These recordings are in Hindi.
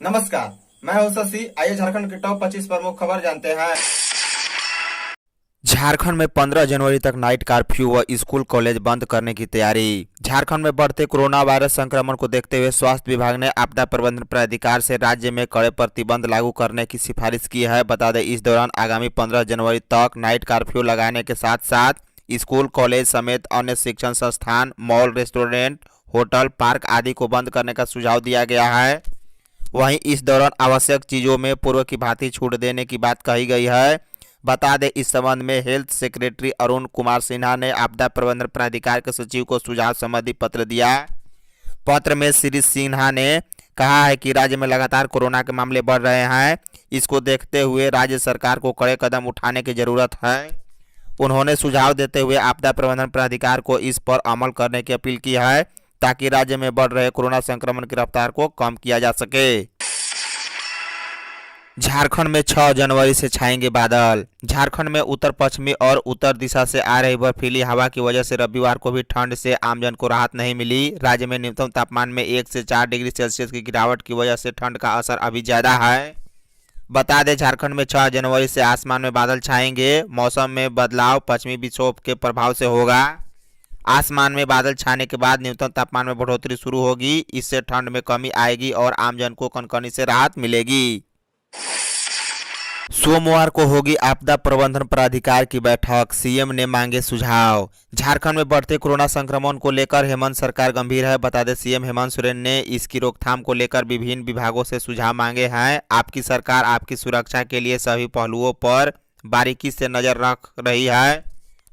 नमस्कार, मैं हूं शशि। आइए झारखंड की टॉप 25 प्रमुख खबर जानते हैं। झारखंड में 15 जनवरी तक नाइट कर्फ्यू व स्कूल कॉलेज बंद करने की तैयारी। झारखंड में बढ़ते कोरोना वायरस संक्रमण को देखते हुए स्वास्थ्य विभाग ने आपदा प्रबंधन प्राधिकार से राज्य में कड़े प्रतिबंध लागू करने की सिफारिश की है। बता दें, इस दौरान आगामी 15 जनवरी तक नाइट कर्फ्यू लगाने के साथ साथ स्कूल कॉलेज समेत अन्य शिक्षण संस्थान, मॉल, रेस्टोरेंट, होटल, पार्क आदि को बंद करने का सुझाव दिया गया है। वहीं इस दौरान आवश्यक चीजों में पूर्व की भांति छूट देने की बात कही गई है। बता दें, इस संबंध में हेल्थ सेक्रेटरी अरुण कुमार सिन्हा ने आपदा प्रबंधन प्राधिकार के सचिव को सुझाव संबंधी पत्र दिया। पत्र में श्री सिन्हा ने कहा है कि राज्य में लगातार कोरोना के मामले बढ़ रहे हैं। इसको देखते हुए राज्य सरकार को कड़े कदम उठाने की जरूरत है। उन्होंने सुझाव देते हुए आपदा प्रबंधन प्राधिकार को इस पर अमल करने की अपील की है ताकि राज्य में बढ़ रहे कोरोना संक्रमण की रफ्तार को कम किया जा सके। झारखंड में 6 जनवरी से छाएंगे बादल। झारखंड में उत्तर पश्चिमी और उत्तर दिशा से आ रही बर्फीली हवा की वजह से रविवार को भी ठंड से आमजन को राहत नहीं मिली। राज्य में न्यूनतम तापमान में 1 से 4 डिग्री सेल्सियस की गिरावट की वजह से ठंड का असर अभी ज्यादा है। बता दें, झारखंड में 6 जनवरी से आसमान में बादल छाएंगे। मौसम में बदलाव पश्चिमी विक्षोभ के प्रभाव से होगा। आसमान में बादल छाने के बाद न्यूनतम तापमान में बढ़ोतरी शुरू होगी। इससे ठंड में कमी आएगी और आमजन को कनकनी से राहत मिलेगी। सोमवार को होगी आपदा प्रबंधन प्राधिकार की बैठक, सीएम ने मांगे सुझाव। झारखंड में बढ़ते कोरोना संक्रमण को लेकर हेमंत सरकार गंभीर है। बता दें, सीएम हेमंत सोरेन ने इसकी रोकथाम को लेकर विभिन्न विभागों से सुझाव मांगे हैं। आपकी सरकार आपकी सुरक्षा के लिए सभी पहलुओं पर बारीकी से नजर रख रही है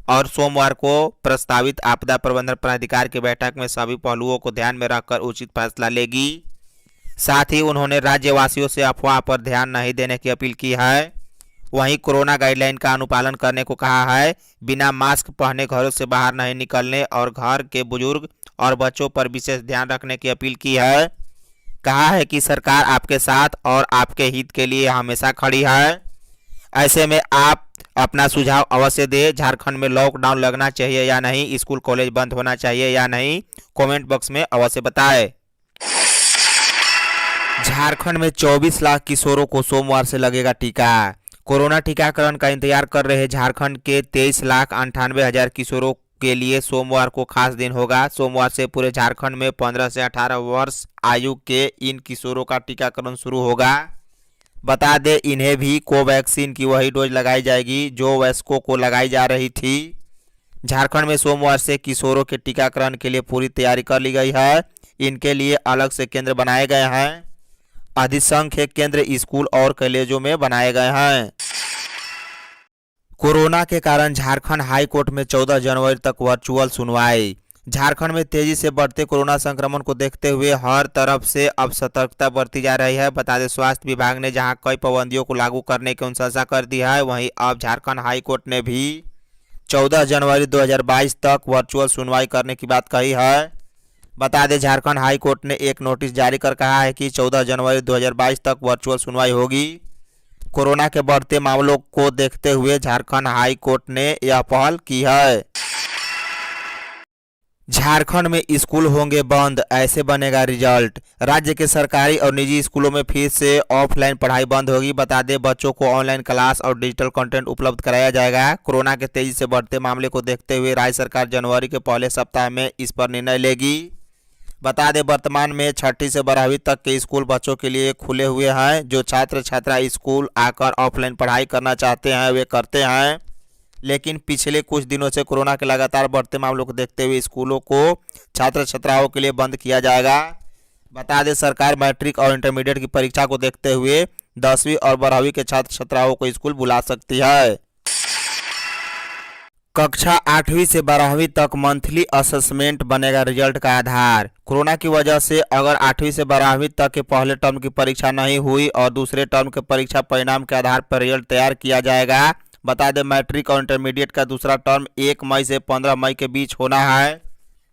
और सोमवार को प्रस्तावित आपदा प्रबंधन प्राधिकार की बैठक में सभी पहलुओं को ध्यान में रखकर उचित फैसला लेगी। साथ ही उन्होंने राज्यवासियों से अफवाह पर ध्यान नहीं देने की अपील की है। वहीं कोरोना गाइडलाइन का अनुपालन करने को कहा है। बिना मास्क पहने घरों से बाहर नहीं निकलने और घर के बुजुर्ग और बच्चों पर विशेष ध्यान रखने की अपील की है। कहा है कि सरकार आपके साथ और आपके हित के लिए हमेशा खड़ी है। ऐसे में आप अपना सुझाव अवश्य दें। झारखंड में लॉकडाउन लगना चाहिए या नहीं, स्कूल कॉलेज बंद होना चाहिए या नहीं, कमेंट बॉक्स में अवश्य बताएं। झारखंड में 24 लाख किशोरों को सोमवार से लगेगा टीका। कोरोना टीकाकरण का इंतजार कर रहे झारखंड के 23,98,000 किशोरों के लिए सोमवार को खास दिन होगा। सोमवार से पूरे झारखंड में 15 से 18 वर्ष आयु के इन किशोरों का टीकाकरण शुरू होगा। बता दें, इन्हें भी कोवैक्सीन की वही डोज लगाई जाएगी जो वयस्कों को लगाई जा रही थी। झारखंड में सोमवार से किशोरों के टीकाकरण के लिए पूरी तैयारी कर ली गई है। इनके लिए अलग से केंद्र बनाए गए हैं। अधिसंख्य केंद्र स्कूल और कॉलेजों में बनाए गए हैं। कोरोना के कारण झारखंड हाई कोर्ट में 14 जनवरी तक वर्चुअल सुनवाई। झारखंड में तेजी से बढ़ते कोरोना संक्रमण को देखते हुए हर तरफ से अब सतर्कता बरती जा रही है। बता दें, स्वास्थ्य विभाग ने जहां कई पाबंदियों को लागू करने की अनुशंसा कर दी है, वहीं अब झारखंड हाई कोर्ट ने भी 14 जनवरी 2022 तक वर्चुअल सुनवाई करने की बात कही है। बता दें, झारखंड हाई कोर्ट ने एक नोटिस जारी कर कहा है कि 14 जनवरी 2022 तक वर्चुअल सुनवाई होगी। कोरोना के बढ़ते मामलों को देखते हुए झारखंड हाई कोर्ट ने यह पहल की है। झारखंड में स्कूल होंगे बंद, ऐसे बनेगा रिजल्ट। राज्य के सरकारी और निजी स्कूलों में फिर से ऑफलाइन पढ़ाई बंद होगी। बता दें, बच्चों को ऑनलाइन क्लास और डिजिटल कंटेंट उपलब्ध कराया जाएगा। कोरोना के तेजी से बढ़ते मामले को देखते हुए राज्य सरकार जनवरी के पहले सप्ताह में इस पर निर्णय लेगी। बता दें, वर्तमान में 6ठी से 12वीं तक के स्कूल बच्चों के लिए खुले हुए हैं। जो छात्र छात्रा स्कूल आकर ऑफलाइन पढ़ाई करना चाहते हैं वे करते हैं, लेकिन पिछले कुछ दिनों से कोरोना के लगातार बढ़ते मामलों को देखते हुए स्कूलों को छात्र छात्राओं के लिए बंद किया जाएगा। बता दें, सरकार मैट्रिक और इंटरमीडिएट की परीक्षा को देखते हुए 10वीं और 12वीं के छात्र छात्राओं को स्कूल बुला सकती है। कक्षा 8वीं से 12वीं तक मंथली असेसमेंट बनेगा रिजल्ट का आधार। कोरोना की वजह से अगर 8वीं से 12वीं तक के पहले टर्म की परीक्षा नहीं हुई और दूसरे टर्म के परीक्षा परिणाम के आधार पर रिजल्ट तैयार किया जाएगा। बता दें, मैट्रिक और इंटरमीडिएट का दूसरा टर्म 1 मई से 15 मई के बीच होना है,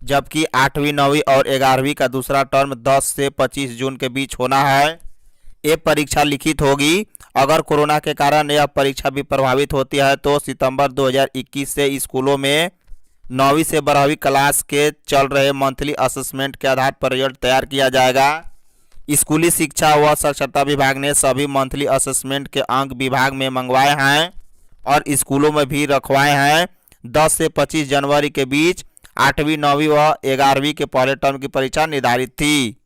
जबकि 8वीं, 9वीं और 11वीं का दूसरा टर्म 10 से 25 जून के बीच होना है। ये परीक्षा लिखित होगी। अगर कोरोना के कारण यह परीक्षा भी प्रभावित होती है तो सितंबर 2021 से स्कूलों में 9वीं से 12वीं क्लास के चल रहे मंथली असेसमेंट के आधार पर रिजल्ट तैयार किया जाएगा। स्कूली शिक्षा व साक्षरता विभाग ने सभी मंथली असेसमेंट के अंक विभाग में मंगवाए हैं और स्कूलों में भी रखवाए हैं। 10 से 25 जनवरी के बीच 8वीं 9वीं व 11वीं के पहले टर्म की परीक्षा निर्धारित थी।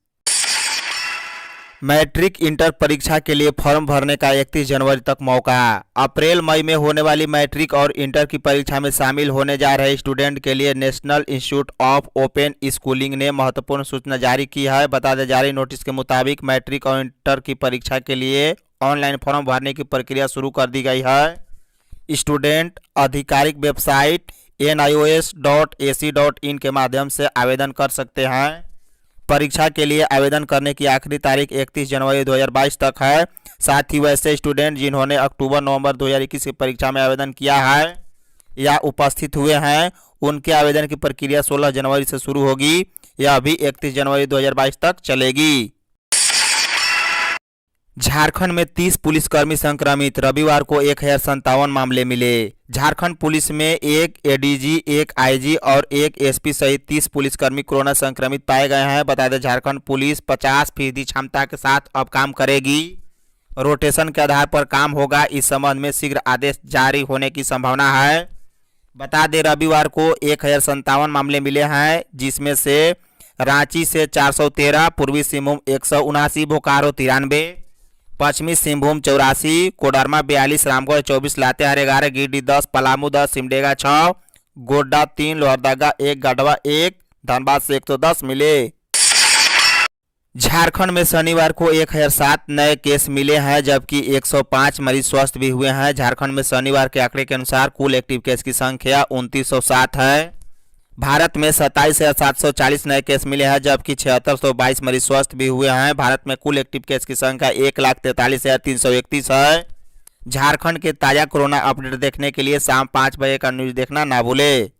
मैट्रिक इंटर परीक्षा के लिए फॉर्म भरने का 31 जनवरी तक मौका। अप्रैल मई में होने वाली मैट्रिक और इंटर की परीक्षा में शामिल होने जा रहे स्टूडेंट के लिए national institute of open schooling ने महत्वपूर्ण सूचना जारी की है। बता दें, जारी नोटिस के मुताबिक मैट्रिक और इंटर की परीक्षा के लिए ऑनलाइन फॉर्म भरने की प्रक्रिया शुरू कर दी गई है। स्टूडेंट आधिकारिक वेबसाइट nios.ac.in के माध्यम से आवेदन कर सकते हैं। परीक्षा के लिए आवेदन करने की आखिरी तारीख 31 जनवरी 2022 तक है। साथ ही वैसे स्टूडेंट जिन्होंने अक्टूबर-नवंबर 2021 की परीक्षा में आवेदन किया है या उपस्थित हुए हैं, उनके आवेदन की प्रक्रिया 16 जनवरी से शुरू होगी। यह भी 31 जनवरी 2022 तक चलेगी। झारखंड में 30 पुलिसकर्मी संक्रमित। रविवार को 1057 मामले मिले। झारखंड पुलिस में एक एडीजी, एक आईजी और एक एसपी सहित 30 पुलिसकर्मी कोरोना संक्रमित पाए गए हैं। बता दें, झारखंड पुलिस 50% क्षमता के साथ अब काम करेगी। रोटेशन के आधार पर काम होगा। इस संबंध में शीघ्र आदेश जारी होने की संभावना है। बता दें, रविवार को 1057 मामले मिले हैं, जिसमें से रांची से 413, पूर्वी सिंहभूम 179, बोकारो 93, पश्चिमी सिंहभूम 84, कोडरमा 42, रामगढ़ 24, लातेहार 11, गिरिडीह 10, पलामू 10, सिमडेगा 6, गोड्डा 3, लोहरदगा 1, गढ़वा 1, धनबाद से 110 मिले। झारखंड में शनिवार को 1007 नए केस मिले हैं, जबकि 105 मरीज स्वस्थ भी हुए हैं। झारखंड में शनिवार के आंकड़े के अनुसार कुल एक्टिव केस की संख्या 2907 है। भारत में 27,740 नए केस मिले हैं, जबकि 7622 मरीज स्वस्थ भी हुए हैं। भारत में कुल एक्टिव केस की संख्या 1,43,331 है। झारखंड के ताज़ा कोरोना अपडेट देखने के लिए शाम 5 बजे का न्यूज देखना ना भूलें।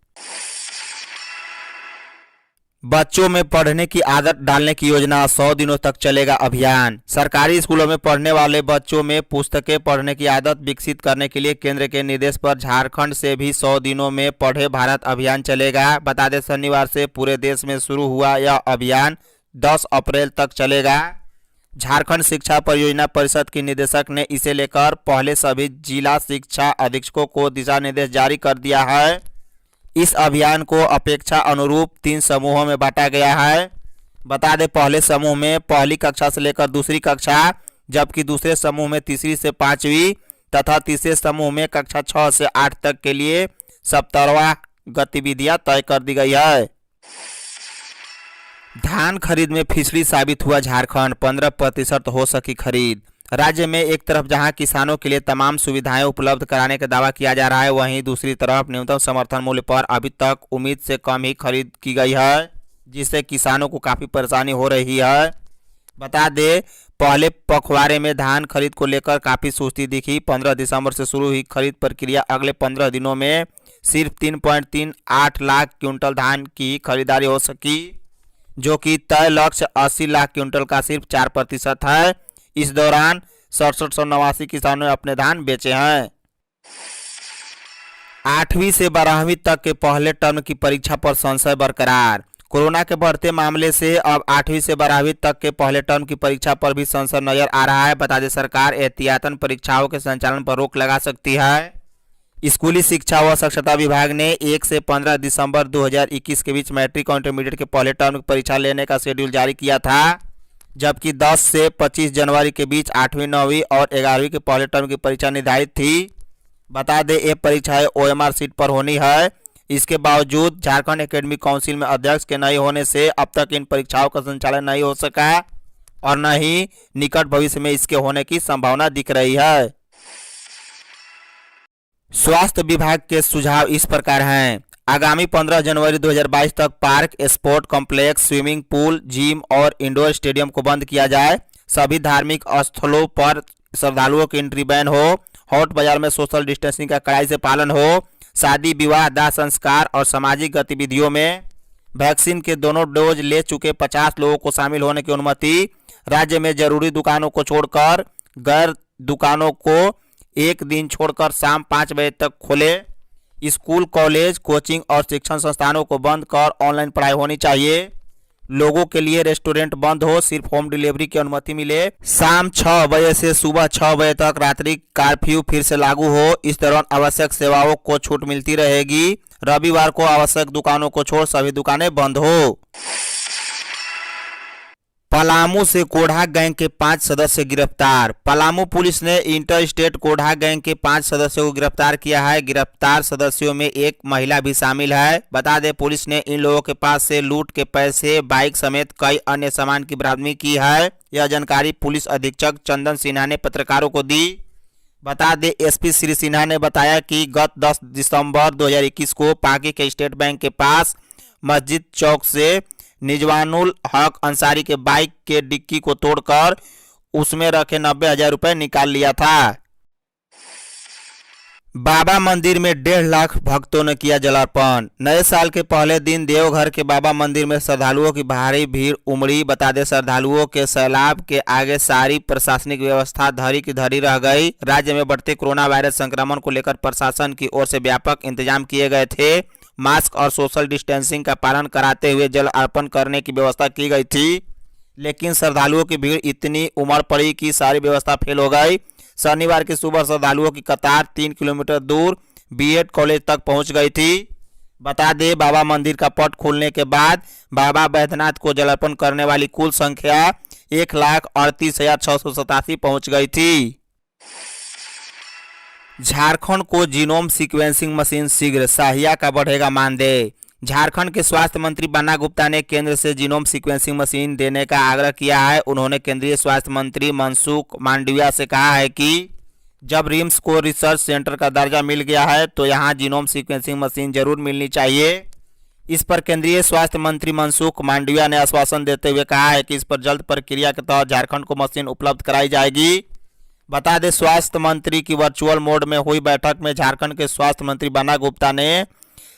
बच्चों में पढ़ने की आदत डालने की योजना, 100 दिनों तक चलेगा अभियान। सरकारी स्कूलों में पढ़ने वाले बच्चों में पुस्तकें पढ़ने की आदत विकसित करने के लिए केंद्र के निर्देश पर झारखंड से भी 100 दिनों में पढ़े भारत अभियान चलेगा। बता दें, शनिवार से पूरे देश में शुरू हुआ यह अभियान 10 अप्रैल तक चलेगा। झारखंड शिक्षा परियोजना परिषद की निदेशक ने इसे लेकर पहले सभी जिला शिक्षा अधीक्षकों को दिशा निर्देश जारी कर दिया है। इस अभियान को अपेक्षा अनुरूप 3 समूहों में बांटा गया है। बता दें, पहले समूह में पहली कक्षा से लेकर दूसरी कक्षा, जबकि दूसरे समूह में तीसरी से 5वीं तथा तीसरे समूह में कक्षा 6 से 8 तक के लिए सप्ताहवार गतिविधियां तय कर दी गई है। धान खरीद में फिसली साबित हुआ झारखंड, 15% हो सकी खरीद। राज्य में एक तरफ जहां किसानों के लिए तमाम सुविधाएं उपलब्ध कराने का दावा किया जा रहा है, वहीं दूसरी तरफ न्यूनतम समर्थन मूल्य पर अभी तक उम्मीद से कम ही खरीद की गई है, जिससे किसानों को काफ़ी परेशानी हो रही है। बता दें, पहले पखवाड़े में धान खरीद को लेकर काफ़ी सुस्ती दिखी। 15 दिसंबर से शुरू हुई खरीद प्रक्रिया अगले 15 दिनों में सिर्फ 3.38 लाख क्विंटल धान की खरीदारी हो सकी, जो कि तय लक्ष्य 80 लाख क्विंटल का सिर्फ 4% है। इस दौरान 6789 किसानों ने अपने धान बेचे हैं। 8वीं से 12वीं तक के पहले टर्म की परीक्षा पर संशय बरकरार। कोरोना के बढ़ते मामले से अब 8वीं से 12वीं तक के पहले टर्म की परीक्षा पर भी संशय नजर आ रहा है। बता दें, सरकार एहतियातन परीक्षाओं के संचालन पर रोक लगा सकती है। स्कूली शिक्षा व साक्षरता विभाग ने 1 से 15 दिसंबर 2021 के बीच मैट्रिक और इंटरमीडिएट के पहले टर्म की परीक्षा लेने का शेड्यूल जारी किया था, जबकि 10 से 25 जनवरी के बीच 8वीं, 9वीं और 11वीं के पहले टर्म की परीक्षा निर्धारित थी। बता दें, ये परीक्षाएं OMR सीट पर होनी है। इसके बावजूद झारखंड एकेडमिक काउंसिल में अध्यक्ष के नहीं होने से अब तक इन परीक्षाओं का संचालन नहीं हो सका और न ही निकट भविष्य में इसके होने की संभावना दिख रही है। स्वास्थ्य विभाग के सुझाव इस प्रकार हैं। आगामी 15 जनवरी 2022 तक park, sport complex, swimming pool, gym और इंडोर स्टेडियम को बंद किया जाए। सभी धार्मिक स्थलों पर श्रद्धालुओं की एंट्री बैन हो। हॉट बाजार में सोशल डिस्टेंसिंग का कड़ाई से पालन हो। शादी, विवाह, दाह संस्कार और सामाजिक गतिविधियों में वैक्सीन के दोनों डोज ले चुके 50 लोगों को शामिल होने की अनुमति। राज्य में जरूरी दुकानों को छोड़कर गैर दुकानों को एक दिन छोड़कर शाम 5 बजे तक खोले। स्कूल, कॉलेज, कोचिंग और शिक्षण संस्थानों को बंद कर ऑनलाइन पढ़ाई होनी चाहिए। लोगों के लिए रेस्टोरेंट बंद हो, सिर्फ होम डिलीवरी की अनुमति मिले। शाम 6 बजे से सुबह 6 बजे तक रात्रि कर्फ्यू फिर से लागू हो। इस दौरान आवश्यक सेवाओं को छूट मिलती रहेगी। रविवार को आवश्यक दुकानों को छोड़ सभी दुकानें बंद हो। पलामू से कोढ़ा गैंग के 5 सदस्य गिरफ्तार। पलामू पुलिस ने इंटर स्टेट कोढ़ा गैंग के 5 सदस्यों को गिरफ्तार किया है। गिरफ्तार सदस्यों में एक महिला भी शामिल है। बता दें, पुलिस ने इन लोगों के पास से लूट के पैसे, बाइक समेत कई अन्य सामान की बरामदगी की है। यह जानकारी पुलिस अधीक्षक चंदन सिन्हा ने पत्रकारों को दी। बता दें, एसपी श्री सिन्हा ने बताया कि गत 10 दिसंबर 2021 को पाकी के स्टेट बैंक के पास मस्जिद चौक से निजवानुल हक अंसारी के बाइक के डिक्की को तोड़कर उसमें रखे 90,000 रुपए निकाल लिया था। बाबा मंदिर में 1.5 लाख भक्तों ने किया जलार्पण। नए साल के पहले दिन देवघर के बाबा मंदिर में श्रद्धालुओं की भारी भीड़ उमड़ी। बता दें, श्रद्धालुओं के सैलाब के आगे सारी प्रशासनिक व्यवस्था धरी की धरी रह गई। राज्य में बढ़ते कोरोना वायरस संक्रमण को लेकर प्रशासन की ओर से व्यापक इंतजाम किए गए थे। मास्क और सोशल डिस्टेंसिंग का पालन कराते हुए जल अर्पण करने की व्यवस्था की गई थी, लेकिन श्रद्धालुओं की भीड़ इतनी उमड़ पड़ी कि सारी व्यवस्था फेल हो गई। शनिवार की सुबह श्रद्धालुओं की कतार 3 किलोमीटर दूर बीएड कॉलेज तक पहुंच गई थी। बता दें, बाबा मंदिर का पट खुलने के बाद बाबा बैद्यनाथ को जल अर्पण करने वाली कुल संख्या 1,38,687 पहुंच गई थी। झारखंड को जीनोम सीक्वेंसिंग मशीन शीघ्र, साहिया का बढ़ेगा मानदेय। झारखंड के स्वास्थ्य मंत्री बन्ना गुप्ता ने केंद्र से जीनोम सीक्वेंसिंग मशीन देने का आग्रह किया है। उन्होंने केंद्रीय स्वास्थ्य मंत्री मनसुख मांडविया से कहा है कि जब रिम्स को रिसर्च सेंटर का दर्जा मिल गया है तो यहां जीनोम सीक्वेंसिंग मशीन जरूर मिलनी चाहिए। इस पर केंद्रीय स्वास्थ्य मंत्री मनसुख मांडविया ने आश्वासन देते हुए कहा है कि इस पर जल्द प्रक्रिया के तहत झारखंड को मशीन उपलब्ध कराई जाएगी। बता दें, स्वास्थ्य मंत्री की वर्चुअल मोड में हुई बैठक में झारखंड के स्वास्थ्य मंत्री बन्ना गुप्ता ने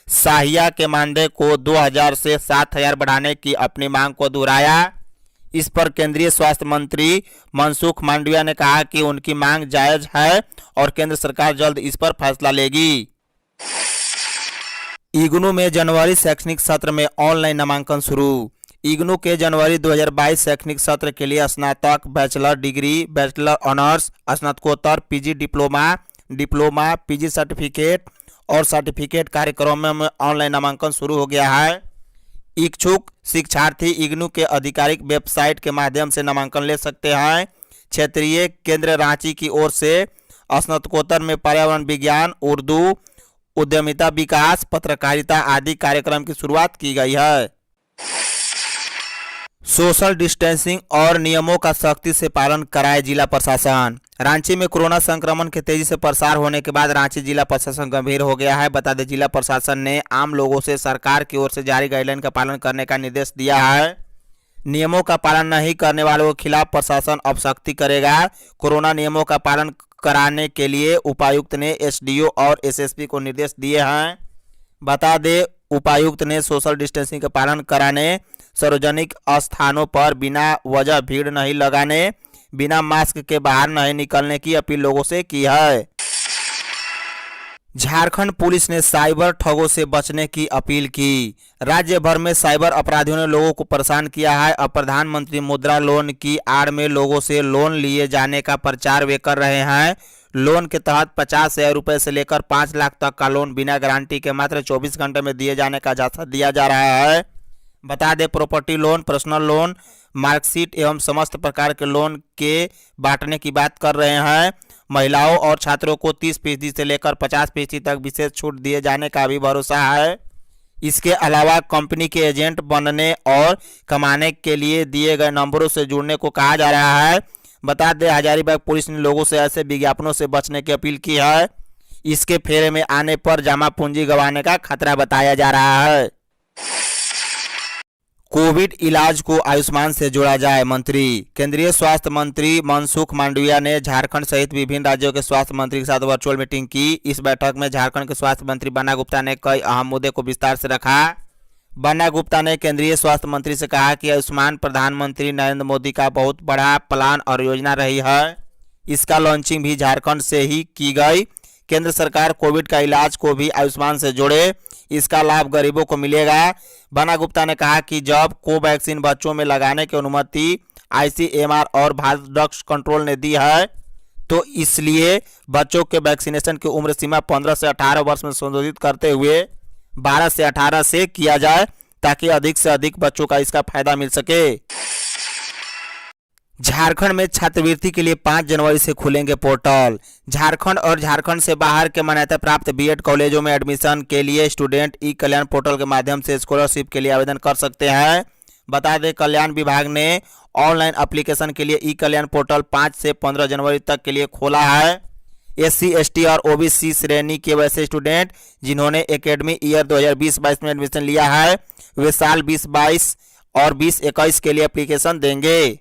साहिया के मानदेय को 2,000 से 7,000 बढ़ाने की अपनी मांग को दोहराया। इस पर केंद्रीय स्वास्थ्य मंत्री मनसुख मांडविया ने कहा कि उनकी मांग जायज है और केंद्र सरकार जल्द इस पर फैसला लेगी। इग्नू में जनवरी शैक्षणिक सत्र में ऑनलाइन नामांकन शुरू। इग्नू के जनवरी 2022 शैक्षणिक सत्र के लिए स्नातक, बैचलर डिग्री, बैचलर ऑनर्स, स्नातकोत्तर, पीजी डिप्लोमा, पीजी सर्टिफिकेट और सर्टिफिकेट कार्यक्रमों में ऑनलाइन नामांकन शुरू हो गया है। इच्छुक शिक्षार्थी इग्नू के आधिकारिक वेबसाइट के माध्यम से नामांकन ले सकते हैं। क्षेत्रीय केंद्र रांची की ओर से स्नातकोत्तर में पर्यावरण विज्ञान, उर्दू, उद्यमिता विकास, पत्रकारिता आदि कार्यक्रम की शुरुआत की गई है। सोशल डिस्टेंसिंग और नियमों का सख्ती से पालन कराए जिला प्रशासन। रांची में कोरोना संक्रमण के तेजी से प्रसार होने के बाद रांची जिला प्रशासन गंभीर हो गया है। बता दें, जिला प्रशासन ने आम लोगों से सरकार की ओर से जारी गाइडलाइन का पालन करने का निर्देश दिया है। नियमों का पालन नहीं करने वालों के खिलाफ प्रशासन अब सख्ती करेगा। कोरोना नियमों का पालन कराने के लिए उपायुक्त ने एसडीओ और एसएसपी को निर्देश दिए हैं। बता दें, उपायुक्त ने सोशल डिस्टेंसिंग का पालन कराने, सार्वजनिक स्थानों पर बिना वजह भीड़ नहीं लगाने, बिना मास्क के बाहर नहीं निकलने की अपील लोगों से की है। झारखंड पुलिस ने साइबर ठगों से बचने की अपील की। राज्य भर में साइबर अपराधियों ने लोगों को परेशान किया है। अब प्रधानमंत्री मुद्रा लोन की आड़ में लोगों से लोन लिए जाने का प्रचार वे कर रहे हैं। लोन के तहत 50,000 रुपए से लेकर 5 लाख तक का लोन बिना गारंटी के मात्र 24 घंटे में दिए जाने का झांसा दिया जा रहा है। बता दें, property loan, personal loan, marksheet एवं समस्त प्रकार के लोन के बांटने की बात कर रहे हैं। महिलाओं और छात्रों को 30% से लेकर 50% तक विशेष छूट दिए जाने का भी भरोसा है। इसके अलावा कंपनी के एजेंट बनने और कमाने के लिए दिए गए नंबरों से जुड़ने को कहा जा रहा है। बता दें, हजारीबाग पुलिस ने लोगों से ऐसे विज्ञापनों से बचने की अपील की है। इसके फेरे में आने पर जमा पूंजी गंवाने का खतरा बताया जा रहा है। कोविड इलाज को आयुष्मान से जोड़ा जाए, मंत्री। केंद्रीय स्वास्थ्य मंत्री मनसुख मांडविया ने झारखंड सहित विभिन्न राज्यों के स्वास्थ्य मंत्री के साथ वर्चुअल मीटिंग की। इस बैठक में झारखंड के स्वास्थ्य मंत्री बन्ना गुप्ता ने कई अहम मुद्दे को विस्तार से रखा। बन्ना गुप्ता ने केंद्रीय स्वास्थ्य मंत्री से कहा कि आयुष्मान प्रधानमंत्री नरेंद्र मोदी का बहुत बड़ा प्लान और योजना रही है। इसका लॉन्चिंग भी झारखंड से ही की गई। केंद्र सरकार कोविड का इलाज को भी आयुष्मान से जोड़े, इसका लाभ गरीबों को मिलेगा। बना गुप्ता ने कहा कि जब कोवैक्सीन बच्चों में लगाने की अनुमति ICMR और भारत ड्रग्स कंट्रोल ने दी है तो इसलिए बच्चों के वैक्सीनेशन की उम्र सीमा 15 से 18 वर्ष में संशोधित करते हुए 12 से 18 से किया जाए ताकि अधिक से अधिक बच्चों का इसका फायदा मिल सके। झारखंड में छात्रवृत्ति के लिए 5 जनवरी से खुलेंगे पोर्टल। झारखंड और झारखंड से बाहर के मान्यता प्राप्त बीएड कॉलेजों में एडमिशन के लिए स्टूडेंट ई कल्याण पोर्टल के माध्यम से स्कॉलरशिप के लिए आवेदन कर सकते हैं। बता दें, कल्याण विभाग ने ऑनलाइन एप्लीकेशन के लिए ई कल्याण पोर्टल 5 से 15 जनवरी तक के लिए खोला है। SC, ST और OBC श्रेणी के वैसे स्टूडेंट जिन्होंने एकेडमी ईयर 2020-22 में एडमिशन लिया है वे साल 2022 और 2021 के लिए एप्लीकेशन देंगे।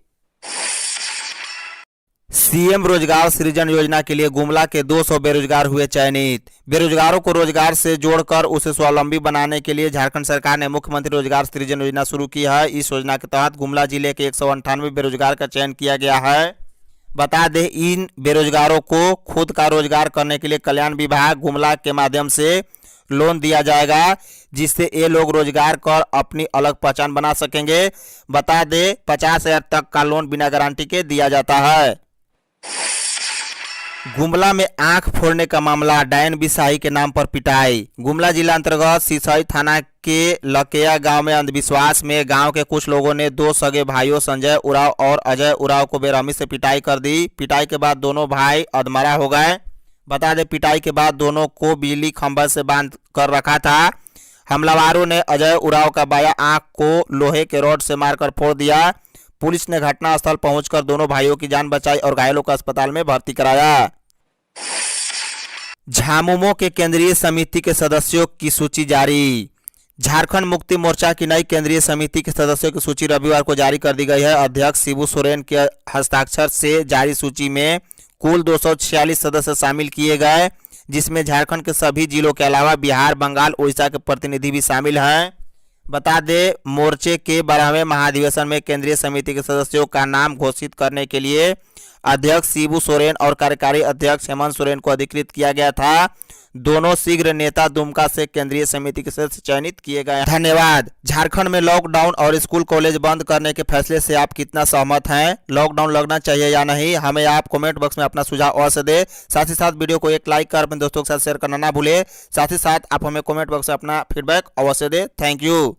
CM रोजगार सृजन योजना के लिए गुमला के 200 बेरोजगार हुए चयनित। बेरोजगारों को रोजगार से जोड़कर उसे स्वावलंबी बनाने के लिए झारखंड सरकार ने मुख्यमंत्री रोजगार सृजन योजना शुरू की है। इस योजना के तहत गुमला जिले के 198 बेरोजगार का चयन किया गया है। बता दें, इन बेरोजगारों को खुद का रोजगार करने के लिए कल्याण विभाग गुमला के माध्यम से लोन दिया जाएगा, जिससे ये लोग रोजगार कर अपनी अलग पहचान बना सकेंगे। बता दें, 50,000 तक का लोन बिना गारंटी के दिया जाता है। गुमला में आंख फोड़ने का मामला, डायन बिसाही के नाम पर पिटाई। गुमला जिला अंतर्गत सिसई थाना के लकेया गांव में अंधविश्वास में गांव के कुछ लोगों ने 2 सगे भाइयों संजय उराव और अजय उराव को बेरहमी से पिटाई कर दी। पिटाई के बाद दोनों भाई अधमरा हो गए। बता दें, पिटाई के बाद दोनों को बिजली खंभे से बांध कर रखा था। हमलावरों ने अजय उराव का बायां आंख को लोहे के रॉड से मारकर फोड़ दिया। पुलिस ने घटनास्थल पहुंचकर दोनों भाइयों की जान बचाई और घायलों को अस्पताल में भर्ती कराया। झामुमो के केंद्रीय समिति के सदस्यों की सूची जारी। झारखंड मुक्ति मोर्चा की नई केंद्रीय समिति के सदस्यों की सूची रविवार को जारी कर दी गई है। अध्यक्ष शिबू सोरेन के हस्ताक्षर से जारी सूची में कुल 246 सदस्य शामिल किए गए, जिसमें झारखंड के सभी जिलों के अलावा बिहार, बंगाल, उड़ीसा के प्रतिनिधि भी शामिल हैं। बता दें, मोर्चे के 12वें महाधिवेशन में केंद्रीय समिति के सदस्यों का नाम घोषित करने के लिए अध्यक्ष शिबू सोरेन और कार्यकारी अध्यक्ष हेमंत सोरेन को अधिकृत किया गया था। दोनों शीघ्र नेता दुमका से केंद्रीय समिति के सदस्य चयनित किए गए। धन्यवाद। झारखंड में लॉकडाउन और स्कूल कॉलेज बंद करने के फैसले से आप कितना सहमत हैं? लॉकडाउन लगना चाहिए या नहीं? हमें आप कमेंट बॉक्स में अपना सुझाव अवश्य दें। साथ ही साथ वीडियो को एक लाइक कर अपने दोस्तों के साथ शेयर करना ना भूलें। साथ ही साथ आप हमें कमेंट बॉक्स में अपना फीडबैक अवश्य दें। Thank you.